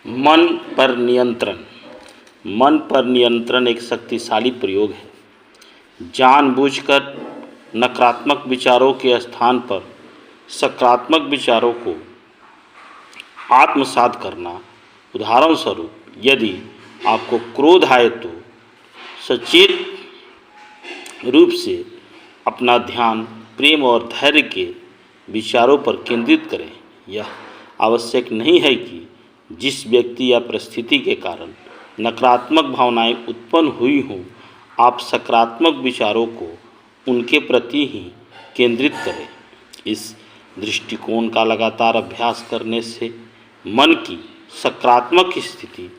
मन पर नियंत्रण। मन पर नियंत्रण एक शक्तिशाली प्रयोग है। जानबूझकर नकारात्मक विचारों के स्थान पर सकारात्मक विचारों को आत्मसात करना। उदाहरण स्वरूप, यदि आपको क्रोध आए तो सचेत रूप से अपना ध्यान प्रेम और धैर्य के विचारों पर केंद्रित करें। यह आवश्यक नहीं है कि जिस व्यक्ति या परिस्थिति के कारण नकारात्मक भावनाएं उत्पन्न हुई हों, आप सकारात्मक विचारों को उनके प्रति ही केंद्रित करें। इस दृष्टिकोण का लगातार अभ्यास करने से मन की सकारात्मक स्थिति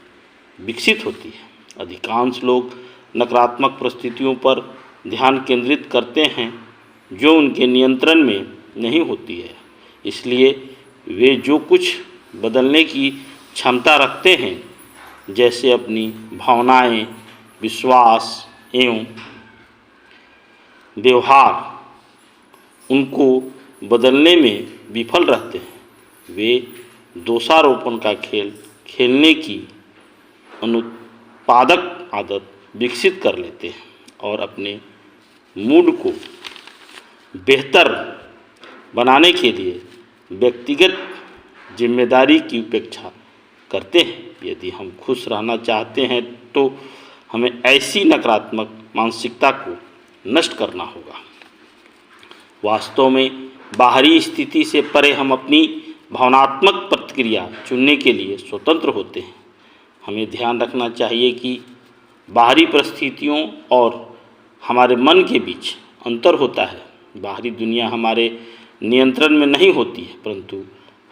विकसित होती है। अधिकांश लोग नकारात्मक परिस्थितियों पर ध्यान केंद्रित करते हैं जो उनके नियंत्रण में नहीं होती है, इसलिए वे जो कुछ बदलने की क्षमता रखते हैं, जैसे अपनी भावनाएं, विश्वास एवं व्यवहार, उनको बदलने में विफल रहते हैं। वे दोषारोपण का खेल खेलने की अनुत्पादक आदत विकसित कर लेते हैं और अपने मूड को बेहतर बनाने के लिए व्यक्तिगत जिम्मेदारी की उपेक्षा करते हैं। यदि हम खुश रहना चाहते हैं तो हमें ऐसी नकारात्मक मानसिकता को नष्ट करना होगा। वास्तव में बाहरी स्थिति से परे हम अपनी भावनात्मक प्रतिक्रिया चुनने के लिए स्वतंत्र होते हैं। हमें ध्यान रखना चाहिए कि बाहरी परिस्थितियों और हमारे मन के बीच अंतर होता है। बाहरी दुनिया हमारे नियंत्रण में नहीं होती है, परंतु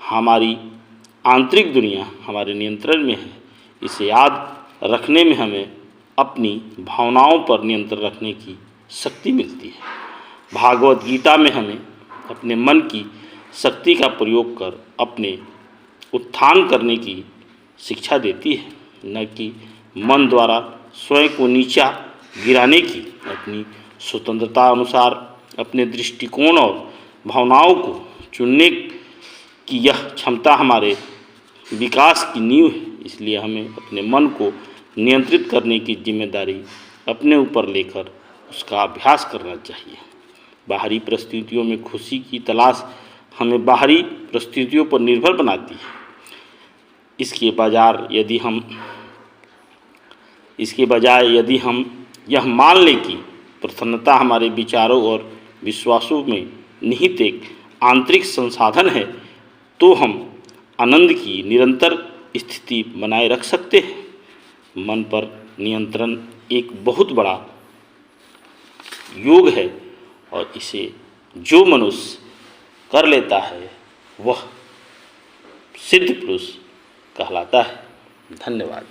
हमारी आंतरिक दुनिया हमारे नियंत्रण में है। इसे याद रखने में हमें अपनी भावनाओं पर नियंत्रण रखने की शक्ति मिलती है। भागवत गीता में हमें अपने मन की शक्ति का प्रयोग कर अपने उत्थान करने की शिक्षा देती है, न कि मन द्वारा स्वयं को नीचा गिराने की। अपनी स्वतंत्रता अनुसार अपने दृष्टिकोण और भावनाओं को चुनने की यह क्षमता हमारे विकास की नींव है। इसलिए हमें अपने मन को नियंत्रित करने की जिम्मेदारी अपने ऊपर लेकर उसका अभ्यास करना चाहिए। बाहरी परिस्थितियों में खुशी की तलाश हमें बाहरी परिस्थितियों पर निर्भर बनाती है। इसके बजाय यदि हम यह मान लें कि प्रसन्नता हमारे विचारों और विश्वासों में निहित एक आंतरिक संसाधन है, तो हम आनंद की निरंतर स्थिति बनाए रख सकते हैं। मन पर नियंत्रण एक बहुत बड़ा योग है और इसे जो मनुष्य कर लेता है वह सिद्ध पुरुष कहलाता है। धन्यवाद।